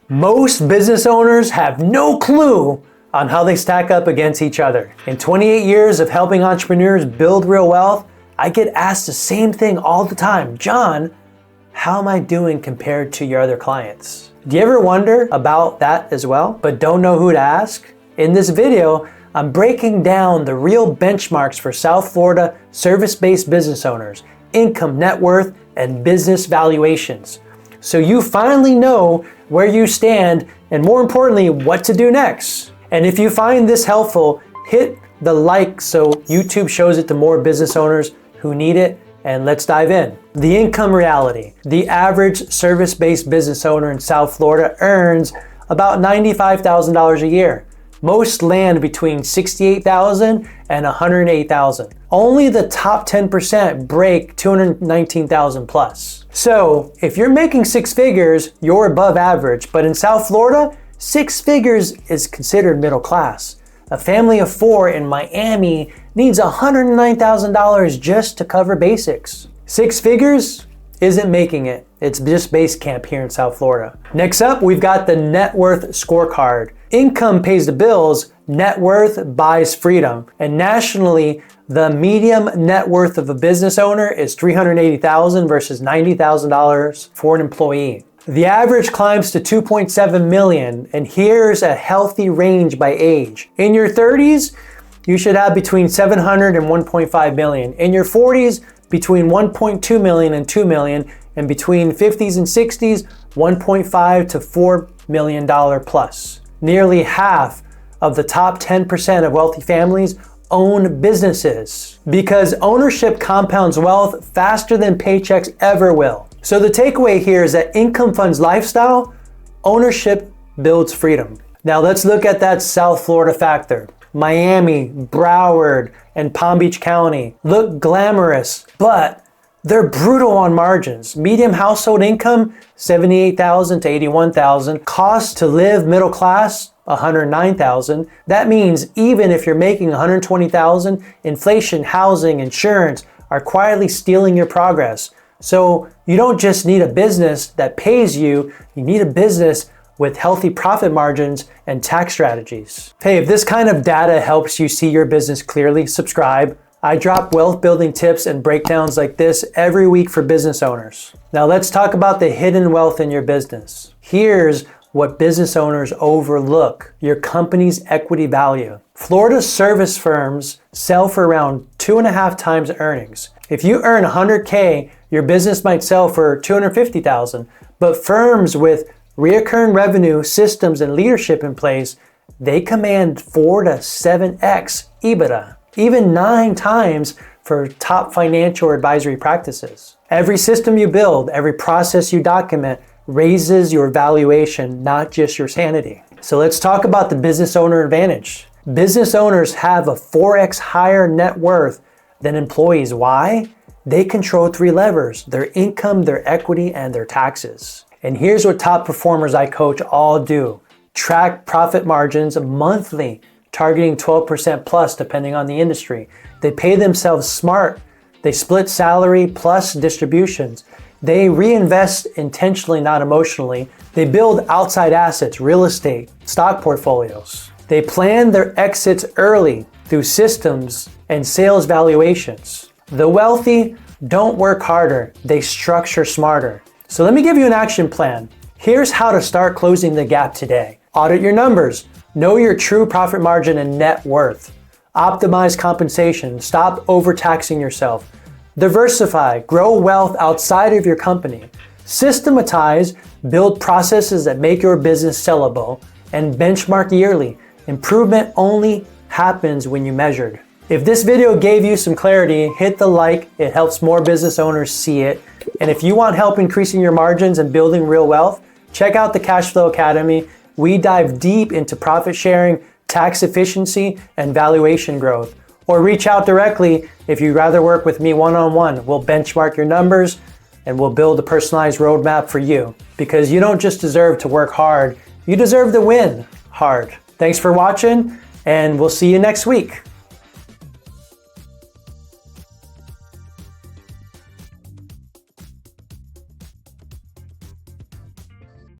Most business owners have no clue on how they stack up against each other. In 28 years of helping entrepreneurs build real wealth, I get asked the same thing all the time. John, how am I doing compared to your other clients? Do you ever wonder about that as well, but don't know who to ask? In this video, I'm breaking down the real benchmarks for South Florida service-based business owners, income, net worth, and business valuations. So you finally know where you stand and, more importantly, what to do next. And if you find this helpful, hit the like so YouTube shows it to more business owners who need it, and let's dive in. The income reality. The average service-based business owner in South Florida earns about $95,000 a year. Most land between $68,000 and $108,000. Only the top 10% break $219,000 plus. So if you're making six figures, you're above average, but in South Florida, six figures is considered middle class. A family of four in Miami needs $109,000 just to cover basics. Six figures isn't making it. It's just base camp here in South Florida. Next up, we've got the net worth scorecard. Income pays the bills, net worth buys freedom. And nationally, the median net worth of a business owner is $380,000 versus $90,000 for an employee. The average climbs to 2.7 million, and here's a healthy range by age. In your 30s, you should have between 700 and 1.5 million. In your 40s, between 1.2 million and 2 million, and between 50s and 60s, $1.5 to $4 million plus. Nearly half of the top 10% of wealthy families own businesses because ownership compounds wealth faster than paychecks ever will. So the takeaway here is that income funds lifestyle, ownership builds freedom. Now let's look at that South Florida factor. Miami, Broward, and Palm Beach County look glamorous, but they're brutal on margins. Median household income, $78,000 to $81,000. Cost to live middle class, $109,000. That means even if you're making $120,000, inflation, housing, insurance are quietly stealing your progress. So you don't just need a business that pays you, you need a business with healthy profit margins and tax strategies. Hey, if this kind of data helps you see your business clearly, subscribe. I drop wealth building tips and breakdowns like this every week for business owners. Now let's talk about the hidden wealth in your business. Here's what business owners overlook: your company's equity value. Florida service firms sell for around 2.5 times earnings. If you earn $100K, your business might sell for $250,000, but firms with recurring revenue, systems, and leadership in place, they command 4 to 7x EBITDA, even 9 times for top financial advisory practices. Every system you build, every process you document raises your valuation, not just your sanity. So let's talk about the business owner advantage. Business owners have a 4x higher net worth than employees. Why? They control 3 levers: their income, their equity, and their taxes. And here's what top performers I coach all do. Track profit margins monthly, targeting 12% plus depending on the industry. They pay themselves smart. They split salary plus distributions. They reinvest intentionally, not emotionally. They build outside assets, real estate, stock portfolios. They plan their exits early through systems and sales valuations. The wealthy don't work harder, they structure smarter. So let me give you an action plan. Here's how to start closing the gap today. Audit your numbers. Know your true profit margin and net worth. Optimize compensation. Stop overtaxing yourself. Diversify. Grow wealth outside of your company. Systematize. Build processes that make your business sellable. And benchmark yearly. Improvement only happens when you measured. If this video gave you some clarity, hit the like. It helps more business owners see it. And if you want help increasing your margins and building real wealth, check out the Cashflow Academy. We dive deep into profit sharing, tax efficiency, and valuation growth. Or reach out directly if you'd rather work with me one-on-one. We'll benchmark your numbers and we'll build a personalized roadmap for you. Because you don't just deserve to work hard, you deserve to win hard. Thanks for watching, and we'll see you next week.